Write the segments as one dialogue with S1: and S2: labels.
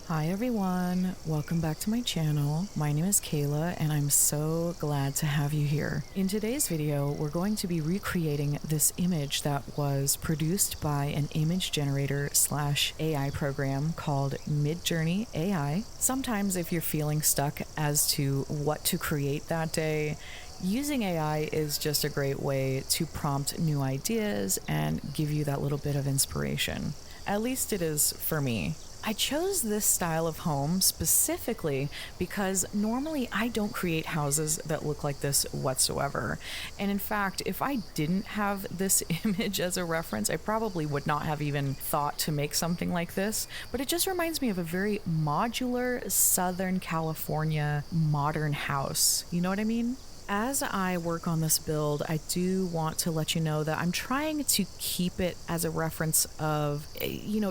S1: Hi everyone, welcome back to my channel. My name is Kayla and I'm so glad to have you here. In today's video, we're going to be recreating this image that was produced by an image generator / AI program called Midjourney AI. Sometimes if you're feeling stuck as to what to create that day, using AI is just a great way to prompt new ideas and give you that little bit of inspiration. At least it is for me. I chose this style of home specifically because normally I don't create houses that look like this whatsoever. And in fact, if I didn't have this image as a reference, I probably would not have even thought to make something like this. But it just reminds me of a very modular Southern California modern house. You know what I mean? As I work on this build, I do want to let you know that I'm trying to keep it as a reference of,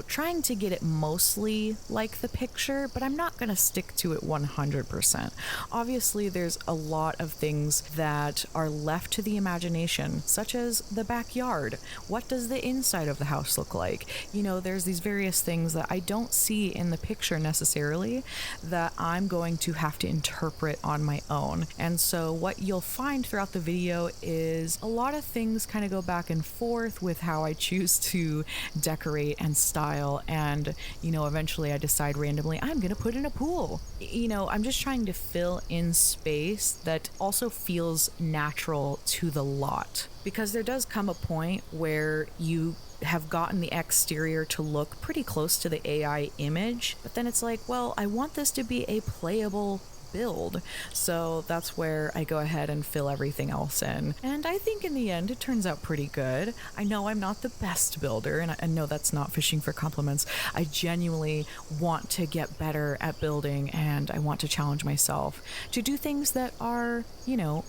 S1: trying to get it mostly like the picture, but I'm not going to stick to it 100%. Obviously, there's a lot of things that are left to the imagination, such as the backyard. What does the inside of the house look like? There's these various things that I don't see in the picture necessarily that I'm going to have to interpret on my own. And so what you'll find throughout the video is a lot of things kind of go back and forth with how I choose to decorate and style, and eventually I decide randomly I'm gonna put in a pool. I'm just trying to fill in space that also feels natural to the lot, because there does come a point where you have gotten the exterior to look pretty close to the AI image, but then it's like, well, I want this to be a playable build, so that's where I go ahead and fill everything else in, and I think in the end it turns out pretty good. I know I'm not the best builder, and I know that's not fishing for compliments. I genuinely want to get better at building, and I want to challenge myself to do things that are,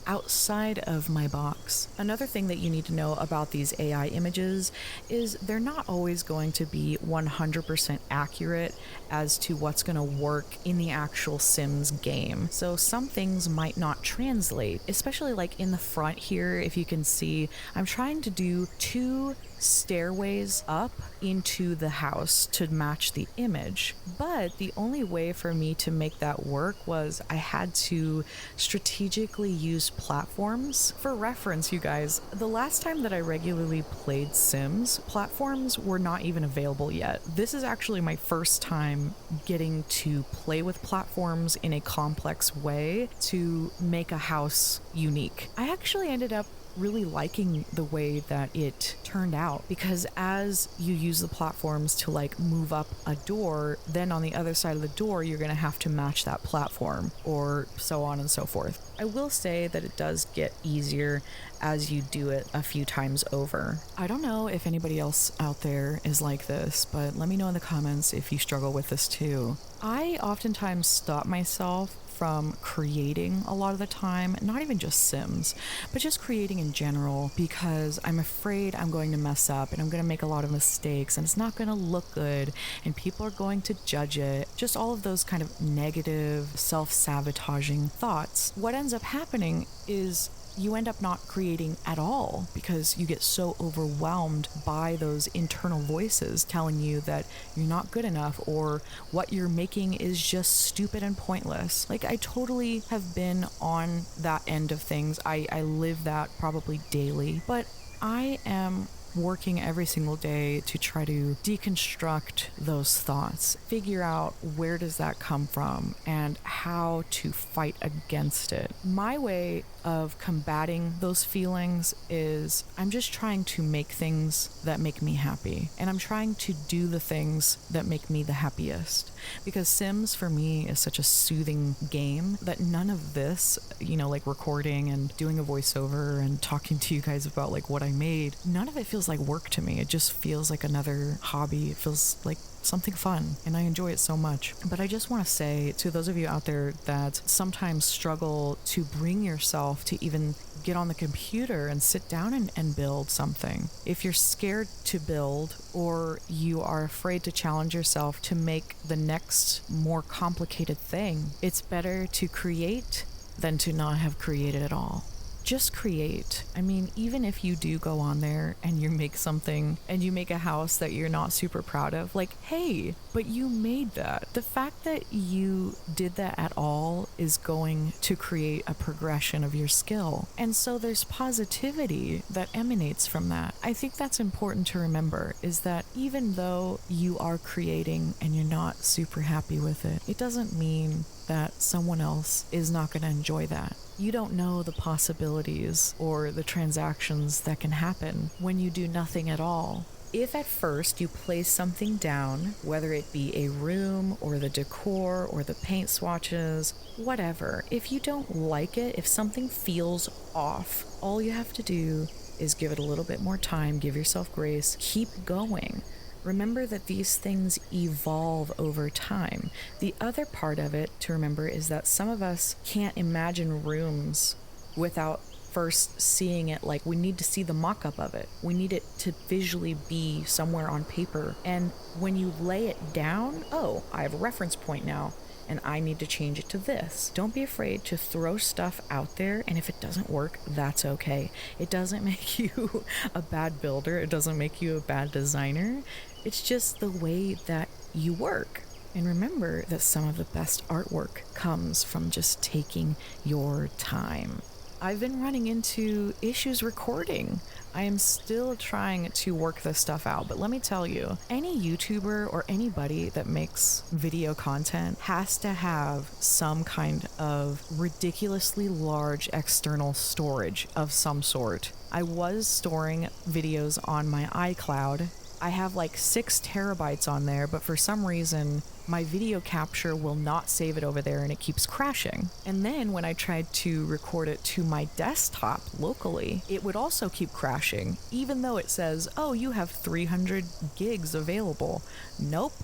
S1: outside of my box. Another thing that you need to know about these AI images is they're not always going to be 100% accurate as to what's going to work in the actual Sims game. So some things might not translate, especially like in the front here. If you can see, I'm trying to do 2 stairways up into the house to match the image, but the only way for me to make that work was I had to strategically use platforms. For reference, you guys, the last time that I regularly played Sims, platforms were not even available yet. This is actually my first time getting to play with platforms in a complex way to make a house unique. I actually ended up really liking the way that it turned out, because as you use the platforms to like move up a door, then on the other side of the door you're going to have to match that platform, or so on and so forth. I will say that it does get easier as you do it a few times over. I don't know if anybody else out there is like this, but let me know in the comments if you struggle with this too. I oftentimes stop myself from creating a lot of the time, not even just Sims, but just creating in general, because I'm afraid I'm going to mess up and I'm going to make a lot of mistakes and it's not going to look good and people are going to judge it. Just all of those kind of negative, self-sabotaging thoughts. What ends up happening is you end up not creating at all because you get so overwhelmed by those internal voices telling you that you're not good enough or what you're making is just stupid and pointless. Like, I totally have been on that end of things. I live that probably daily, but I am working every single day to try to deconstruct those thoughts, figure out where does that come from and how to fight against it. My way of combating those feelings is I'm just trying to make things that make me happy, and I'm trying to do the things that make me the happiest, because Sims for me is such a soothing game that none of this, like recording and doing a voiceover and talking to you guys about like what I made, none of it feels like work to me. It just feels like another hobby. It feels like something fun, and I enjoy it so much. But I just want to say to those of you out there that sometimes struggle to bring yourself to even get on the computer and sit down and build something, if you're scared to build or you are afraid to challenge yourself to make the next more complicated thing, it's better to create than to not have created at all. just create. I mean, even if you do go on there and you make something and you make a house that you're not super proud of, like, hey, but you made that. The fact that you did that at all is going to create a progression of your skill. And so there's positivity that emanates from that. I think that's important to remember, is that even though you are creating and you're not super happy with it, it doesn't mean that someone else is not going to enjoy that. You don't know the possibilities or the transactions that can happen when you do nothing at all. If at first you place something down, whether it be a room or the decor or the paint swatches, whatever, if you don't like it, if something feels off, all you have to do is give it a little bit more time, give yourself grace, keep going. Remember that these things evolve over time. The other part of it to remember is that some of us can't imagine rooms without first seeing it. Like, we need to see the mock-up of it. We need it to visually be somewhere on paper. And when you lay it down, oh, I have a reference point now, and I need to change it to this. Don't be afraid to throw stuff out there, and if it doesn't work, that's okay. It doesn't make you a bad builder. It doesn't make you a bad designer. It's just the way that you work. And remember that some of the best artwork comes from just taking your time. I've been running into issues recording. I am still trying to work this stuff out, but let me tell you, any YouTuber or anybody that makes video content has to have some kind of ridiculously large external storage of some sort. I was storing videos on my iCloud. I have like 6 terabytes on there, but for some reason, my video capture will not save it over there and it keeps crashing. And then when I tried to record it to my desktop locally, it would also keep crashing, even though it says, oh, you have 300 gigs available. Nope.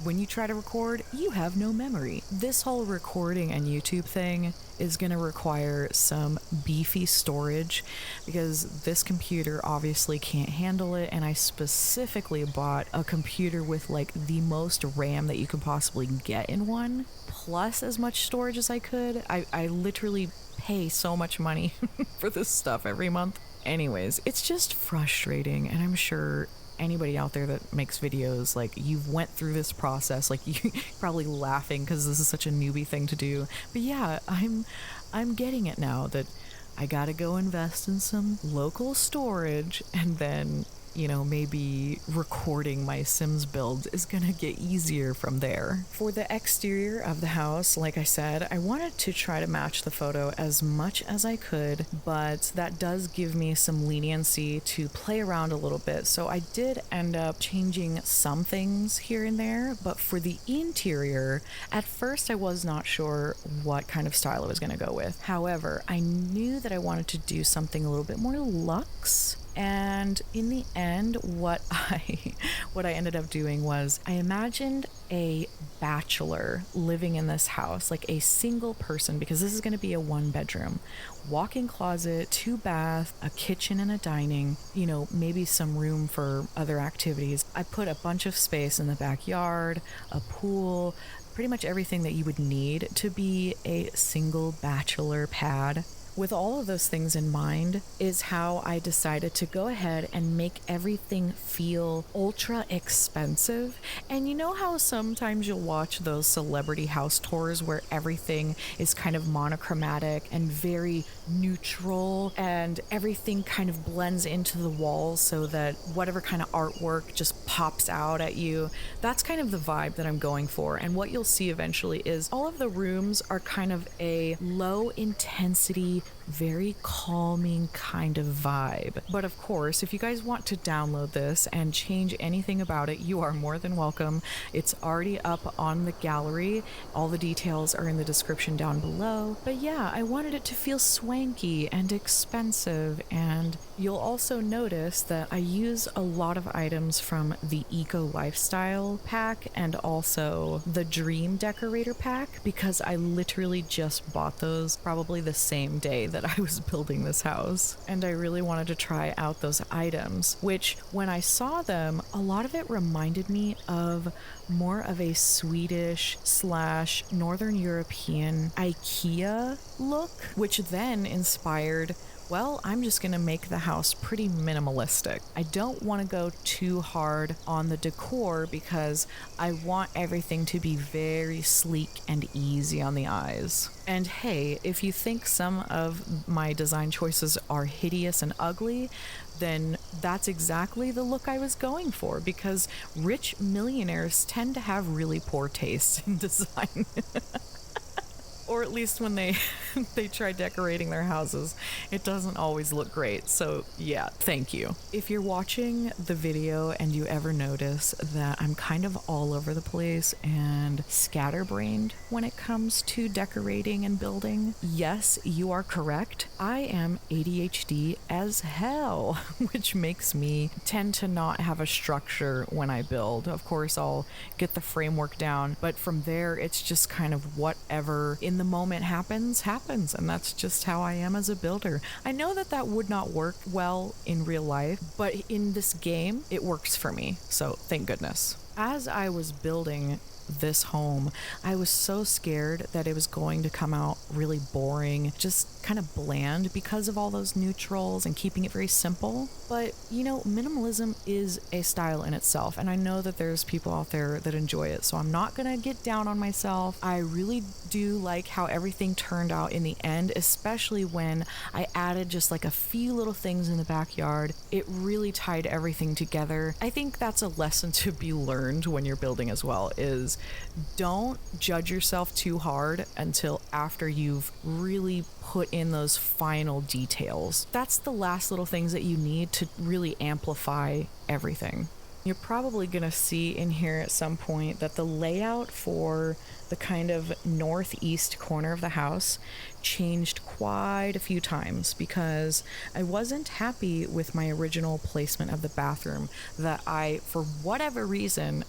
S1: When you try to record, you have no memory. This whole recording and YouTube thing is going to require some beefy storage because this computer obviously can't handle it, and I specifically bought a computer with like the most RAM that you could possibly get in one, plus as much storage as I could. I literally pay so much money for this stuff every month. Anyways, it's just frustrating, and I'm sure anybody out there that makes videos, like, you've went through this process, like, you probably laughing because this is such a newbie thing to do. But yeah, I'm getting it now that I gotta go invest in some local storage, and then, you know, maybe recording my Sims builds is gonna get easier from there. For the exterior of the house, like I said, I wanted to try to match the photo as much as I could, but that does give me some leniency to play around a little bit. So I did end up changing some things here and there, but for the interior, at first I was not sure what kind of style I was gonna go with. However, I knew that I wanted to do something a little bit more luxe. And in the end, what I ended up doing was I imagined a bachelor living in this house, like a single person, because this is going to be a 1-bedroom, walk-in closet, 2 bath, a kitchen and a dining, you know, maybe some room for other activities. I put a bunch of space in the backyard, a pool, pretty much everything that you would need to be a single bachelor pad. With all of those things in mind is how I decided to go ahead and make everything feel ultra expensive. And you know how sometimes you'll watch those celebrity house tours where everything is kind of monochromatic and very neutral and everything kind of blends into the walls so that whatever kind of artwork just pops out at you? That's kind of the vibe that I'm going for. And what you'll see eventually is all of the rooms are kind of a low intensity, very calming kind of vibe. But of course, if you guys want to download this and change anything about it, you are more than welcome. It's already up on the gallery. All the details are in the description down below. But yeah, I wanted it to feel swanky and expensive, and you'll also notice that I use a lot of items from the Eco Lifestyle pack and also the Dream Decorator pack, because I literally just bought those probably the same day day that I was building this house, and I really wanted to try out those items, which when I saw them, a lot of it reminded me of more of a Swedish / Northern European IKEA look, which then inspired, well, I'm just going to make the house pretty minimalistic. I don't want to go too hard on the decor because I want everything to be very sleek and easy on the eyes. And hey, if you think some of my design choices are hideous and ugly, then that's exactly the look I was going for, because rich millionaires tend to have really poor taste in design. Or at least when they try decorating their houses, it doesn't always look great. So yeah, thank you. If you're watching the video and you ever notice that I'm kind of all over the place and scatterbrained when it comes to decorating and building, yes, you are correct. I am ADHD as hell, which makes me tend to not have a structure when I build. Of course, I'll get the framework down, but from there, it's just kind of whatever in the moment happens, and that's just how I am as a builder. I know that would not work well in real life, but in this game, it works for me, so thank goodness. As I was building this home, I was so scared that it was going to come out really boring, just kind of bland because of all those neutrals and keeping it very simple. But you know, minimalism is a style in itself, and I know that there's people out there that enjoy it, so I'm not gonna get down on myself. I really do like how everything turned out in the end, especially when I added just like a few little things in the backyard. It really tied everything together. I think that's a lesson to be learned when you're building as well, is don't judge yourself too hard until after you've really put in those final details. That's the last little things that you need to really amplify everything. You're probably gonna see in here at some point that the layout for the kind of northeast corner of the house changed quite a few times because I wasn't happy with my original placement of the bathroom, that I, for whatever reason,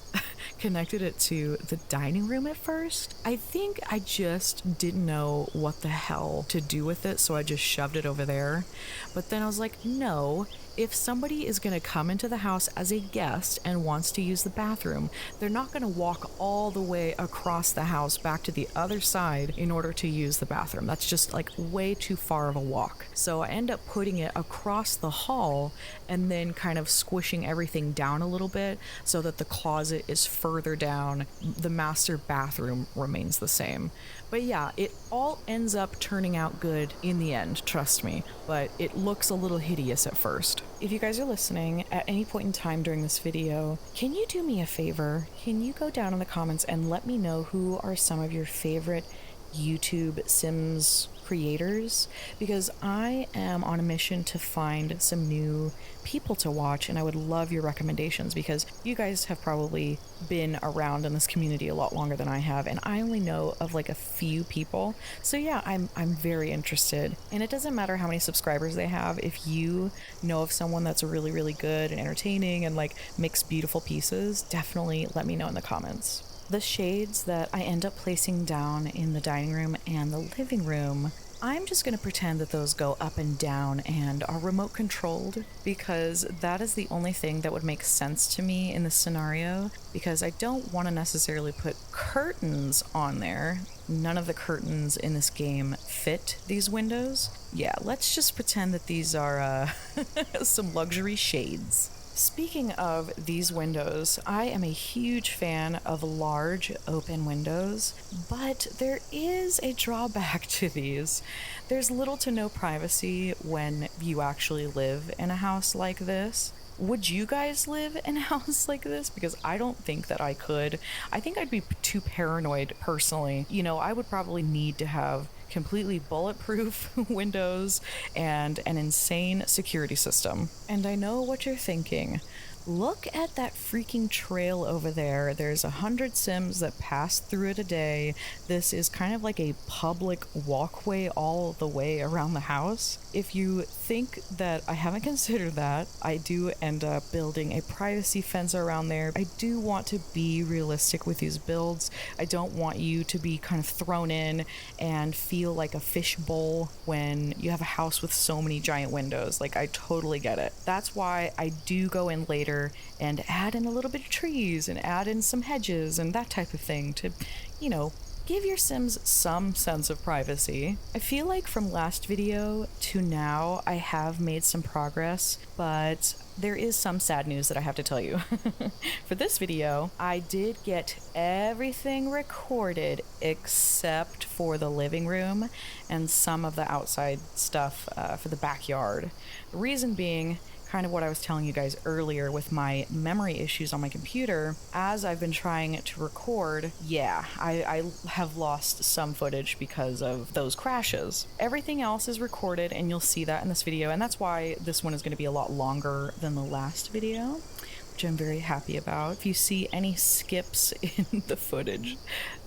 S1: connected it to the dining room at first. I think I just didn't know what the hell to do with it, so I just shoved it over there. But then I was like, no, if somebody is going to come into the house as a guest and wants to use the bathroom, they're not going to walk all the way across the house back to the other side in order to use the bathroom. That's just like way too far of a walk. So I end up putting it across the hall and then kind of squishing everything down a little bit so that the closet is further down. The master bathroom remains the same. But yeah, it all ends up turning out good in the end, trust me, but it looks a little hideous at first. If you guys are listening at any point in time during this video, can you do me a favor? Can you go down in the comments and let me know who are some of your favorite YouTube Sims creators, because I am on a mission to find some new people to watch, and I would love your recommendations because you guys have probably been around in this community a lot longer than I have, and I only know of like a few people. So yeah, I'm very interested, and it doesn't matter how many subscribers they have. If you know of someone that's really, really good and entertaining and like makes beautiful pieces, definitely let me know in the comments. The shades that I end up placing down in the dining room and the living room, I'm just going to pretend that those go up and down and are remote controlled, because that is the only thing that would make sense to me in this scenario, because I don't want to necessarily put curtains on there. None of the curtains in this game fit these windows. Yeah, let's just pretend that these are some luxury shades. Speaking of these windows, I am a huge fan of large open windows, but there is a drawback to these. There's little to no privacy when you actually live in a house like this. Would you guys live in a house like this? Because I don't think that I could. I think I'd be too paranoid personally. You know, I would probably need to have completely bulletproof windows and an insane security system. And I know what you're thinking. Look at that freaking trail over there. There's 100 Sims that pass through it a day. This is kind of like a public walkway all the way around the house. If you think that I haven't considered that, I do end up building a privacy fence around there. I do want to be realistic with these builds. I don't want you to be kind of thrown in and feel like a fishbowl when you have a house with so many giant windows. Like, I totally get it. That's why I do go in later and add in a little bit of trees and add in some hedges and that type of thing to, give your Sims some sense of privacy. I feel like from last video to now, I have made some progress, but there is some sad news that I have to tell you. For this video, I did get everything recorded except for the living room and some of the outside stuff for the backyard. The reason being, kind of what I was telling you guys earlier with my memory issues on my computer. As I've been trying to record, I have lost some footage because of those crashes. Everything else is recorded, and you'll see that in this video, and that's why this one is going to be a lot longer than the last video, which I'm very happy about. If you see any skips in the footage,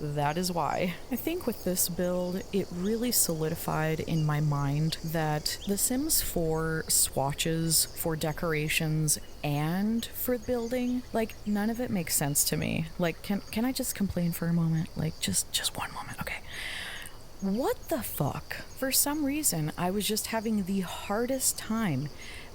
S1: that is why. I think with this build, it really solidified in my mind that The Sims 4 swatches for decorations and for building, like, none of it makes sense to me. Like, can I just complain for a moment? Like, just one moment, okay? What the fuck? For some reason, I was just having the hardest time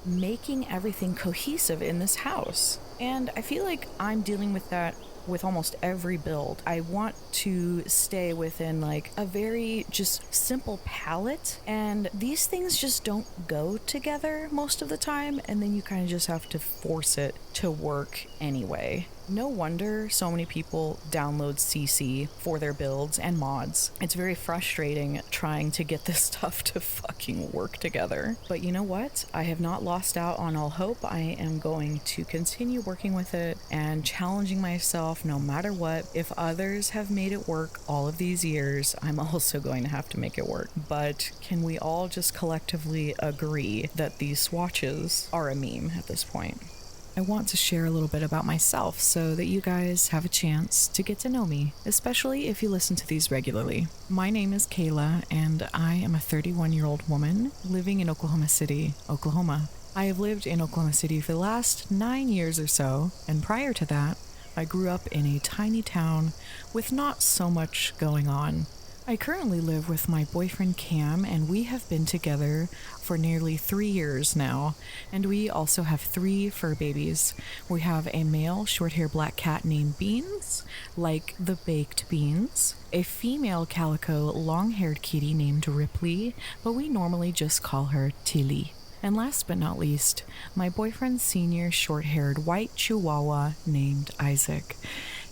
S1: making everything cohesive in this house. And I feel like I'm dealing with that with almost every build. I want to stay within like a very just simple palette, and these things just don't go together most of the time, and then you kind of just have to force it to work anyway. No wonder so many people download CC for their builds and mods. It's very frustrating trying to get this stuff to fucking work together. But you know what? I have not lost out on all hope. I am going to continue working with it and challenging myself no matter what. If others have made it work all of these years, I'm also going to have to make it work. But can we all just collectively agree that these swatches are a meme at this point? I want to share a little bit about myself so that you guys have a chance to get to know me, especially if you listen to these regularly. My name is Kayla, and I am a 31-year-old woman living in Oklahoma City, Oklahoma. I have lived in Oklahoma City for the last 9 years or so, and prior to that, I grew up in a tiny town with not so much going on. I currently live with my boyfriend Cam, and we have been together for nearly 3 years now, and we also have 3 fur babies. We have a male short-haired black cat named Beans, like the baked beans, a female calico long-haired kitty named Ripley, but we normally just call her Tilly. And last but not least, my boyfriend's senior short-haired white chihuahua named Isaac.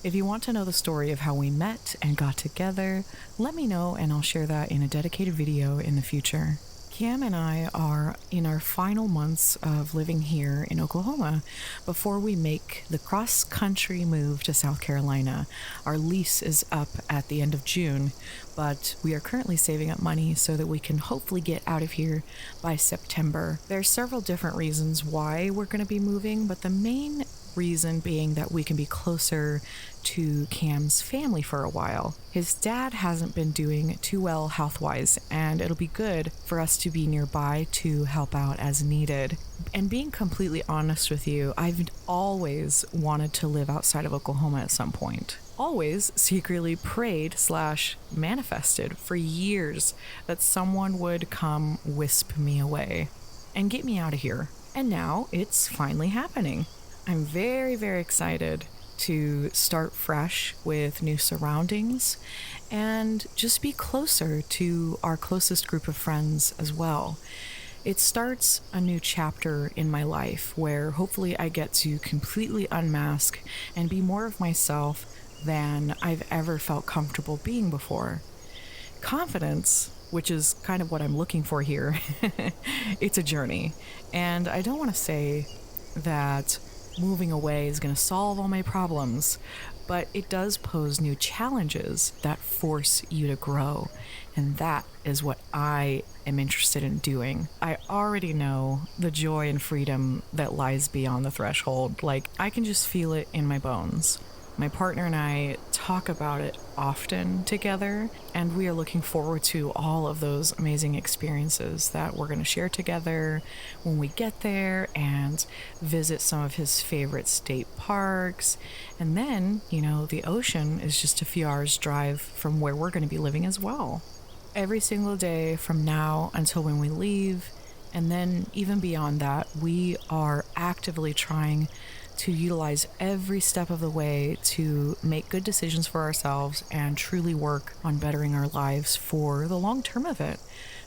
S1: If you want to know the story of how we met and got together, let me know and I'll share that in a dedicated video in the future. Cam and I are in our final months of living here in Oklahoma before we make the cross-country move to South Carolina. Our lease is up at the end of June, but we are currently saving up money so that we can hopefully get out of here by September. There are several different reasons why we're going to be moving, but the main reason being that we can be closer to Cam's family for a while. His dad hasn't been doing too well health-wise, and it'll be good for us to be nearby to help out as needed. And being completely honest with you, I've always wanted to live outside of Oklahoma at some point. Always secretly prayed/manifested for years that someone would come wisp me away and get me out of here. And now it's finally happening. I'm very, very excited to start fresh with new surroundings and just be closer to our closest group of friends as well. It starts a new chapter in my life where hopefully I get to completely unmask and be more of myself than I've ever felt comfortable being before. Confidence, which is kind of what I'm looking for here, it's a journey. And I don't want to say that moving away is going to solve all my problems, but it does pose new challenges that force you to grow. And that is what I am interested in doing. I already know the joy and freedom that lies beyond the threshold. Like, I can just feel it in my bones. My partner and I talk about it often together, and we are looking forward to all of those amazing experiences that we're going to share together when we get there and visit some of his favorite state parks. And then, the ocean is just a few hours drive from where we're going to be living as well. Every single day from now until when we leave, and then even beyond that, we are actively trying to utilize every step of the way to make good decisions for ourselves and truly work on bettering our lives for the long term of it.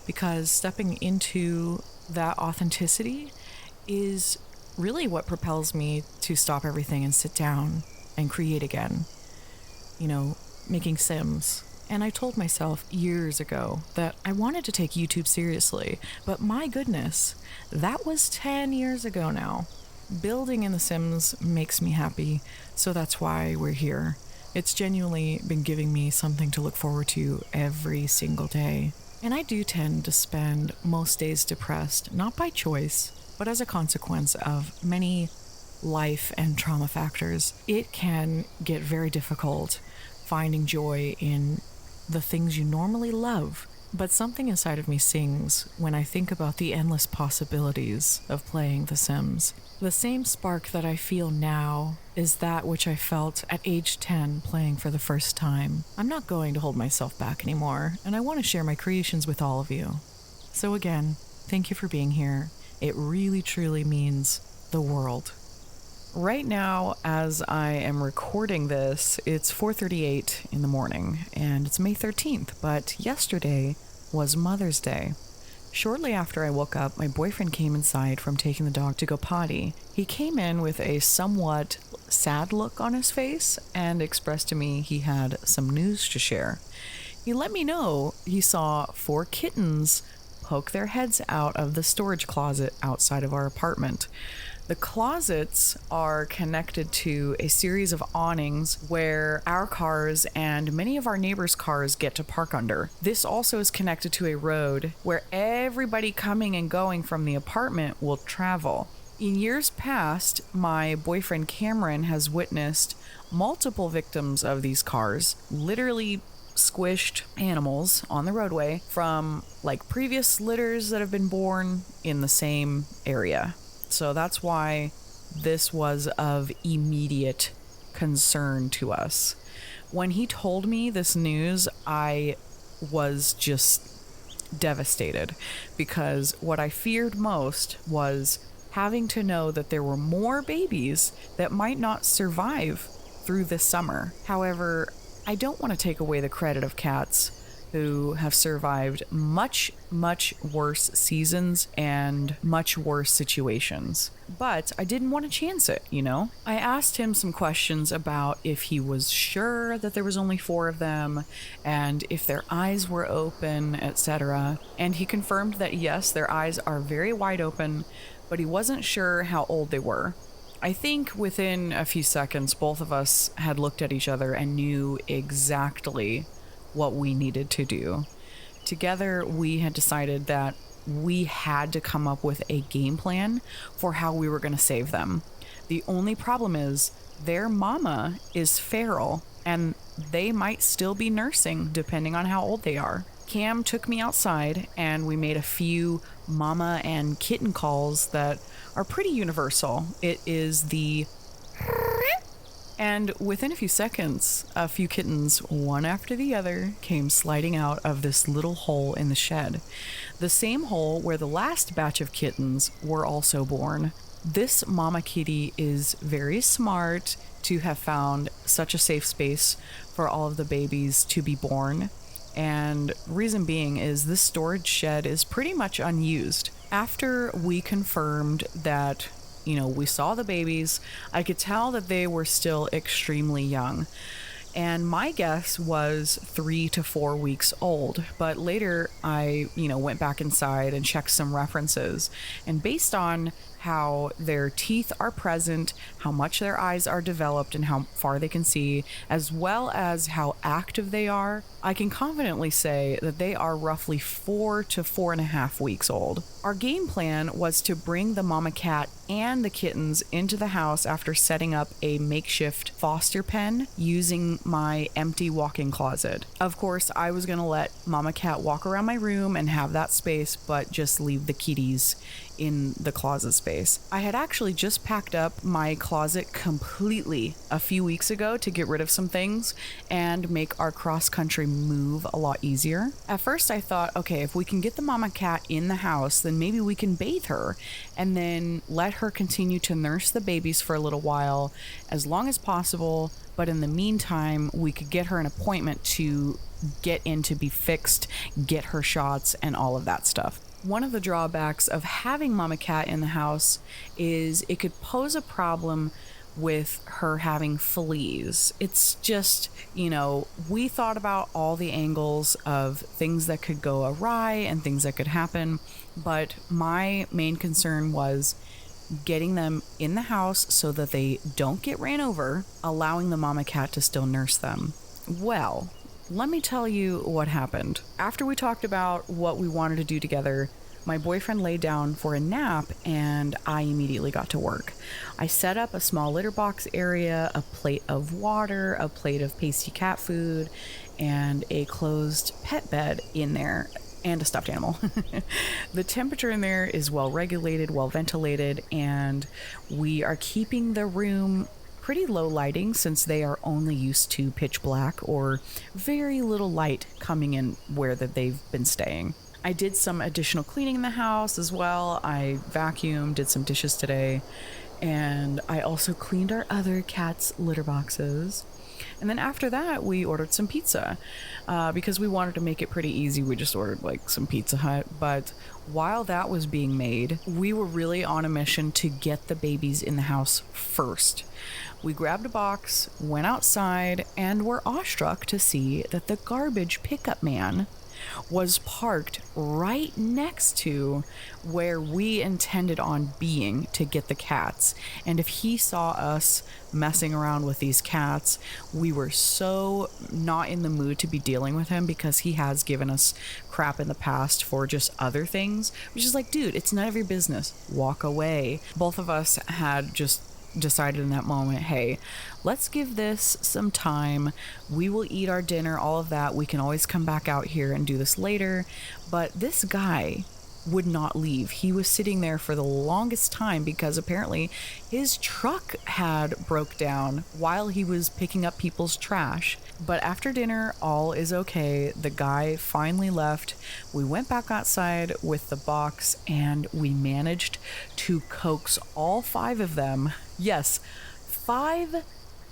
S1: Because stepping into that authenticity is really what propels me to stop everything and sit down and create again. Making Sims. And I told myself years ago that I wanted to take YouTube seriously, but my goodness, that was 10 years ago now. Building in The Sims makes me happy, so that's why we're here. It's genuinely been giving me something to look forward to every single day. And I do tend to spend most days depressed, not by choice, but as a consequence of many life and trauma factors. It can get very difficult finding joy in the things you normally love. But something inside of me sings when I think about the endless possibilities of playing The Sims. The same spark that I feel now is that which I felt at age 10 playing for the first time. I'm not going to hold myself back anymore, and I want to share my creations with all of you. So again, thank you for being here. It really truly means the world. Right now, as I am recording this, it's 4:38 in the morning, and it's May 13th, but yesterday was Mother's Day. Shortly after I woke up, my boyfriend came inside from taking the dog to go potty. He came in with a somewhat sad look on his face and expressed to me he had some news to share. He let me know he saw 4 kittens poke their heads out of the storage closet outside of our apartment. The closets are connected to a series of awnings where our cars and many of our neighbors' cars get to park under. This also is connected to a road where everybody coming and going from the apartment will travel. In years past, my boyfriend Cameron has witnessed multiple victims of these cars, literally squished animals on the roadway from previous litters that have been born in the same area. So that's why this was of immediate concern to us. When he told me this news, I was just devastated, because what I feared most was having to know that there were more babies that might not survive through this summer. However, I don't want to take away the credit of cats who have survived much, much worse seasons and much worse situations. But I didn't want to chance it, I asked him some questions about if he was sure that there was only 4 of them and if their eyes were open, etc. And he confirmed that yes, their eyes are very wide open, but he wasn't sure how old they were. I think within a few seconds, both of us had looked at each other and knew exactly what we needed to do. Together, we had decided that we had to come up with a game plan for how we were going to save them. The only problem is their mama is feral, and they might still be nursing depending on how old they are. Cam took me outside, and we made a few mama and kitten calls that are pretty universal. It is the... And within a few seconds, a few kittens, one after the other, came sliding out of this little hole in the shed. The same hole where the last batch of kittens were also born. This mama kitty is very smart to have found such a safe space for all of the babies to be born. And reason being is this storage shed is pretty much unused. After we confirmed that we saw the babies, I could tell that they were still extremely young. And my guess was 3 to 4 weeks old. But later I, went back inside and checked some references. And based on how their teeth are present, how much their eyes are developed, and how far they can see, as well as how active they are, I can confidently say that they are roughly 4 to 4.5 weeks old. Our game plan was to bring the mama cat and the kittens into the house after setting up a makeshift foster pen using my empty walk-in closet. Of course, I was going to let mama cat walk around my room and have that space, but just leave the kitties in the closet space. I had actually just packed up my closet completely a few weeks ago to get rid of some things and make our cross-country move a lot easier. At first I thought, okay, if we can get the mama cat in the house, then maybe we can bathe her and then let her continue to nurse the babies for a little while, as long as possible. But in the meantime, we could get her an appointment to get in to be fixed, get her shots, and all of that stuff. One of the drawbacks of having mama cat in the house is it could pose a problem with her having fleas. It's just, we thought about all the angles of things that could go awry and things that could happen, but my main concern was getting them in the house so that they don't get ran over, allowing the mama cat to still nurse them. Well, let me tell you what happened. After we talked about what we wanted to do together, my boyfriend laid down for a nap and I immediately got to work. I set up a small litter box area, a plate of water, a plate of pasty cat food, and a closed pet bed in there, and a stuffed animal. The temperature in there is well regulated, well ventilated, and we are keeping the room pretty low lighting since they are only used to pitch black or very little light coming in where that they've been staying. I did some additional cleaning in the house as well. I vacuumed, did some dishes today, and I also cleaned our other cats' litter boxes. And then after that, we ordered some pizza because we wanted to make it pretty easy. We just ordered like some Pizza Hut. But while that was being made, we were really on a mission to get the babies in the house first. We grabbed a box, went outside, and were awestruck to see that the garbage pickup man was parked right next to where we intended on being to get the cats. And if he saw us messing around with these cats, we were so not in the mood to be dealing with him, because he has given us crap in the past for just other things, which is like, dude, it's none of your business. Walk away. Both of us had just decided in that moment, hey, let's give this some time. We will eat our dinner, all of that. We can always come back out here and do this later. But this guy would not leave. He was sitting there for the longest time because apparently his truck had broke down while he was picking up people's trash. But after dinner, all is okay. The guy finally left. We went back outside with the box and we managed to coax all 5 of them. Yes, 5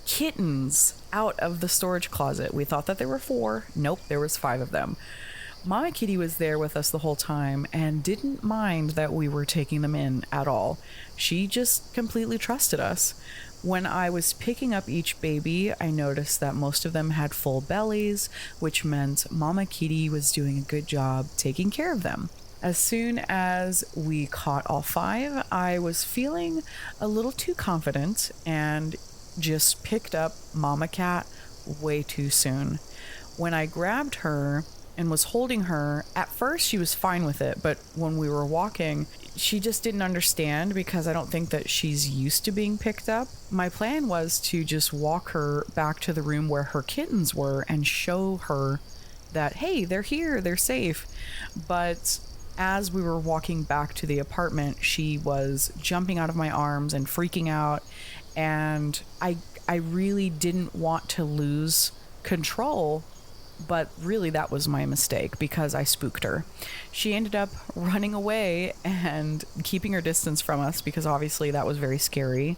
S1: kittens out of the storage closet. We thought that there were 4. Nope, there was 5 of them. Mama Kitty was there with us the whole time and didn't mind that we were taking them in at all. She just completely trusted us. When I was picking up each baby, I noticed that most of them had full bellies, which meant Mama Kitty was doing a good job taking care of them. As soon as we caught all 5, I was feeling a little too confident and just picked up Mama Cat way too soon. When I grabbed her and was holding her, at first she was fine with it, but when we were walking, she just didn't understand because I don't think that she's used to being picked up. My plan was to just walk her back to the room where her kittens were and show her that, hey, they're here, they're safe. But as we were walking back to the apartment, she was jumping out of my arms and freaking out, and I really didn't want to lose control. But really that was my mistake because I spooked her. She ended up running away and keeping her distance from us because obviously that was very scary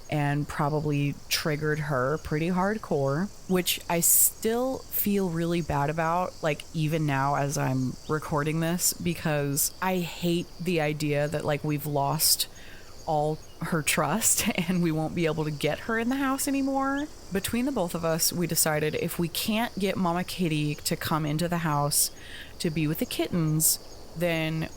S1: and probably triggered her pretty hardcore, which I still feel really bad about, like even now as I'm recording this, because I hate the idea that like we've lost all her trust and we won't be able to get her in the house anymore. Between the both of us, we decided if we can't get Mama Kitty to come into the house to be with the kittens, then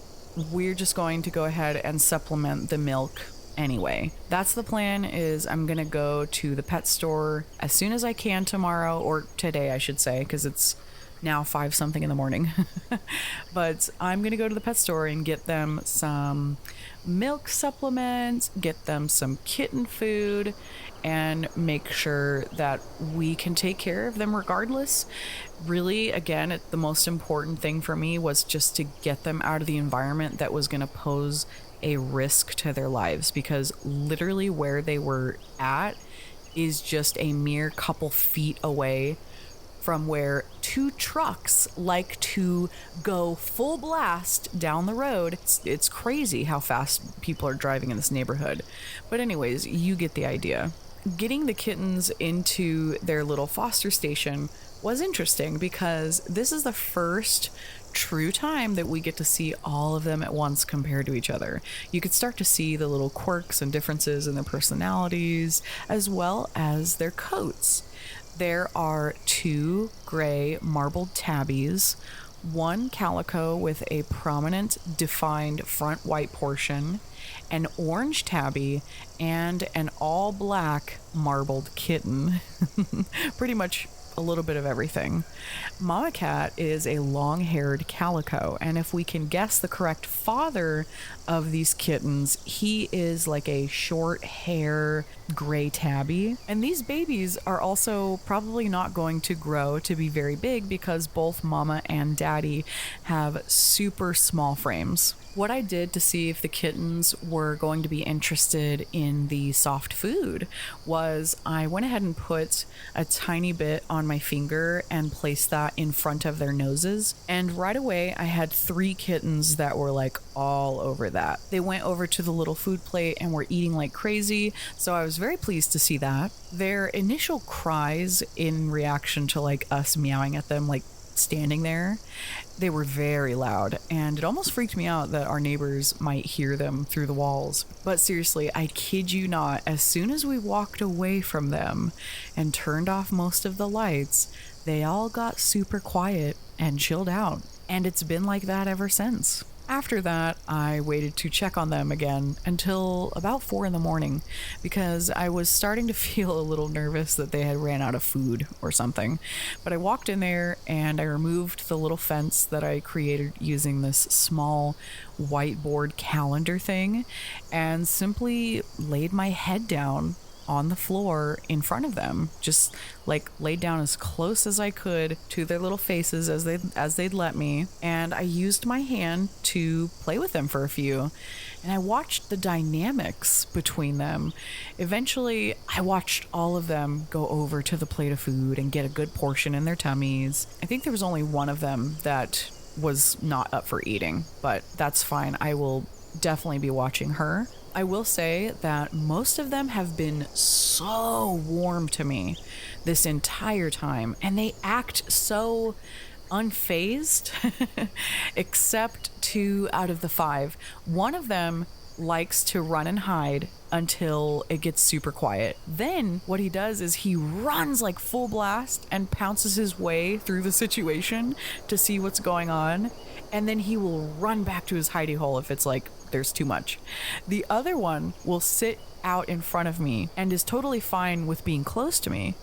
S1: we're just going to go ahead and supplement the milk anyway. That's the plan. Is I'm gonna go to the pet store as soon as I can tomorrow, or today I should say, because it's now 5 something in the morning. But I'm gonna go to the pet store and get them some milk supplements, get them some kitten food, and make sure that we can take care of them regardless. Really, again, the most important thing for me was just to get them out of the environment that was going to pose a risk to their lives, because literally where they were at is just a mere couple feet away from where 2 trucks like to go full blast down the road. It's crazy how fast people are driving in this neighborhood. But anyways, you get the idea. Getting the kittens into their little foster station was interesting because this is the first true time that we get to see all of them at once compared to each other. You could start to see the little quirks and differences in their personalities as well as their coats. There are 2 gray marbled tabbies, 1 calico with a prominent defined front white portion, an orange tabby, and an all black marbled kitten. Pretty much a little bit of everything. Mama Cat is a long-haired calico, and if we can guess the correct father of these kittens, he is like a short hair gray tabby. And these babies are also probably not going to grow to be very big because both mama and daddy have super small frames. What I did to see if the kittens were going to be interested in the soft food was I went ahead and put a tiny bit on my finger and placed that in front of their noses. And right away, I had 3 kittens that were like all over that. They went over to the little food plate and were eating like crazy. So I was very pleased to see that. Their initial cries in reaction to like us meowing at them, like standing there, they were very loud, and it almost freaked me out that our neighbors might hear them through the walls. But seriously, I kid you not, as soon as we walked away from them and turned off most of the lights, they all got super quiet and chilled out, and it's been like that ever since. After that, I waited to check on them again until about 4 in the morning because I was starting to feel a little nervous that they had ran out of food or something. But I walked in there and I removed the little fence that I created using this small whiteboard calendar thing and simply laid my head down on the floor in front of them, just like laid down as close as I could to their little faces as they'd let me, and I used my hand to play with them for a few, and I watched the dynamics between them. Eventually, I watched all of them go over to the plate of food and get a good portion in their tummies. I think there was only one of them that was not up for eating, but that's fine. I will definitely be watching her. I will say that most of them have been so warm to me this entire time, and they act so unfazed, except 2 out of the 5. One of them likes to run and hide until it gets super quiet. Then what he does is he runs like full blast and pounces his way through the situation to see what's going on, and then he will run back to his hidey hole if it's like there's too much. The other one will sit out in front of me and is totally fine with being close to me,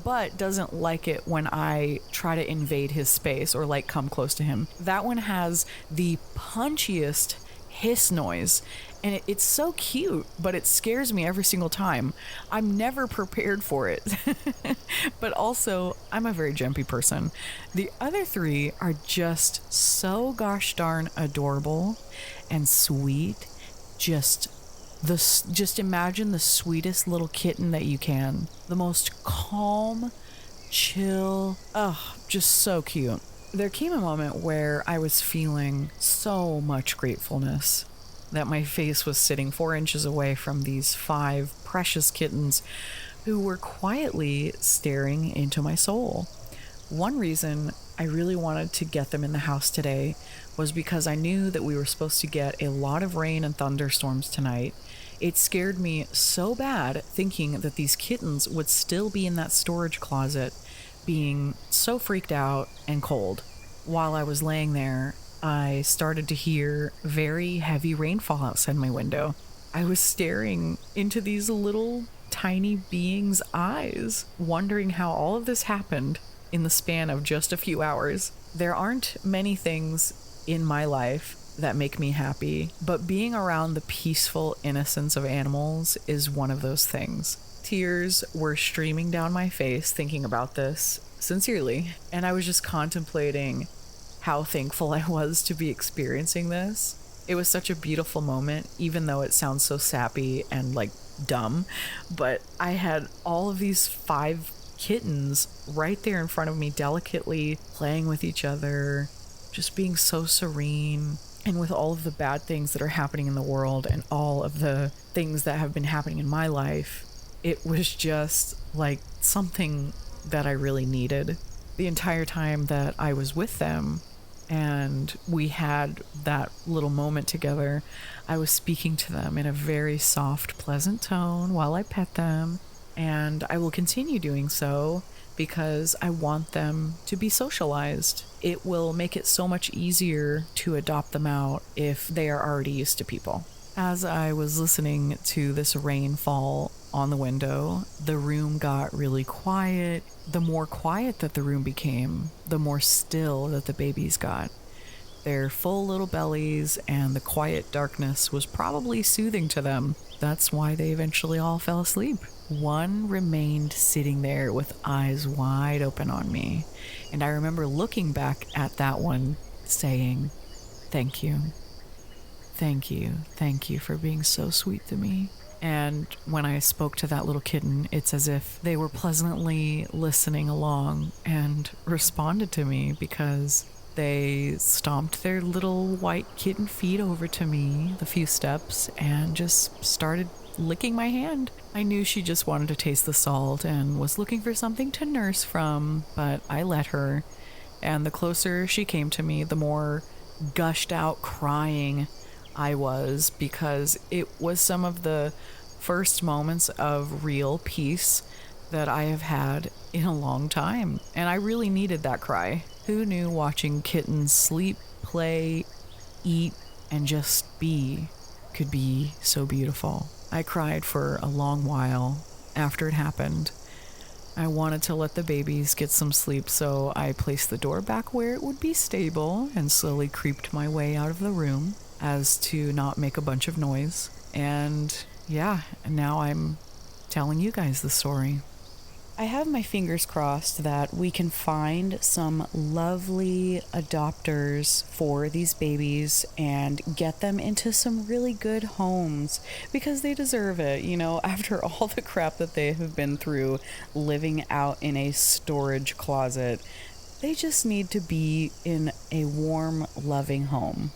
S1: but doesn't like it when I try to invade his space or like come close to him. That one has the punchiest hiss noise, and it's so cute, but it scares me every single time. I'm never prepared for it. But also, I'm a very jumpy person. The other 3 are just so gosh darn adorable and sweet. Just imagine the sweetest little kitten that you can. The most calm, chill, just so cute. There came a moment where I was feeling so much gratefulness that my face was sitting 4 inches away from these 5 precious kittens who were quietly staring into my soul. One reason I really wanted to get them in the house today was because I knew that we were supposed to get a lot of rain and thunderstorms tonight. It scared me so bad thinking that these kittens would still be in that storage closet being so freaked out and cold. While I was laying there I started to hear very heavy rainfall outside my window. I was staring into these little tiny beings' eyes, wondering how all of this happened in the span of just a few hours. There aren't many things in my life that make me happy, but being around the peaceful innocence of animals is one of those things. Tears were streaming down my face thinking about this, sincerely, and I was just contemplating how thankful I was to be experiencing this. It was such a beautiful moment, even though it sounds so sappy and like dumb, but I had all of these 5 kittens right there in front of me, delicately playing with each other, just being so serene. And with all of the bad things that are happening in the world and all of the things that have been happening in my life, it was just like something that I really needed. The entire time that I was with them and we had that little moment together, I was speaking to them in a very soft, pleasant tone while I pet them. And I will continue doing so because I want them to be socialized. It will make it so much easier to adopt them out if they are already used to people. As I was listening to this rain fall on the window, the room got really quiet. The more quiet that the room became, the more still that the babies got. Their full little bellies and the quiet darkness was probably soothing to them. That's why they eventually all fell asleep. One remained sitting there with eyes wide open on me, and I remember looking back at that one saying, "Thank you. Thank you. Thank you for being so sweet to me." And when I spoke to that little kitten, it's as if they were pleasantly listening along and responded to me, because they stomped their little white kitten feet over to me the few steps and just started licking my hand. I knew she just wanted to taste the salt and was looking for something to nurse from, but I let her. And the closer she came to me, the more gushed out crying I was, because it was some of the first moments of real peace that I have had in a long time. And I really needed that cry. Who knew watching kittens sleep, play, eat, and just be could be so beautiful? I cried for a long while after it happened. I wanted to let the babies get some sleep, so I placed the door back where it would be stable and slowly creeped my way out of the room as to not make a bunch of noise. And yeah, now I'm telling you guys the story. I have my fingers crossed that we can find some lovely adopters for these babies and get them into some really good homes, because they deserve it. You know, after all the crap that they have been through living out in a storage closet, they just need to be in a warm, loving home.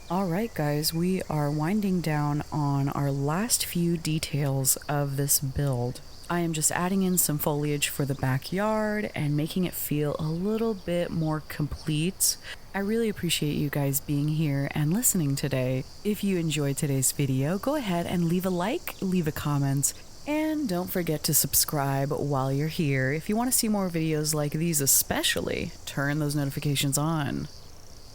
S1: All right, guys, we are winding down on our last few details of this build. I am just adding in some foliage for the backyard and making it feel a little bit more complete. I really appreciate you guys being here and listening today. If you enjoyed today's video, go ahead and leave a like, leave a comment, and don't forget to subscribe while you're here. If you want to see more videos like these especially, turn those notifications on.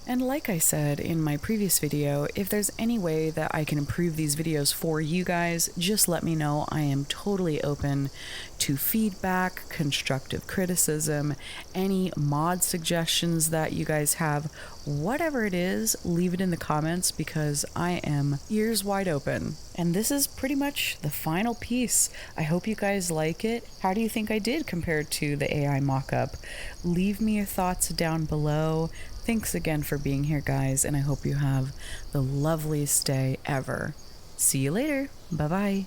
S1: And like I said in my previous video, if there's any way that I can improve these videos for you guys, just let me know. I am totally open to feedback, constructive criticism, any mod suggestions that you guys have. Whatever it is, leave it in the comments, because I am ears wide open. And this is pretty much the final piece. I hope you guys like it. How do you think I did compared to the AI mock-up? Leave me your thoughts down below. Thanks again for being here, guys, and I hope you have the loveliest day ever. See you later. Bye-bye.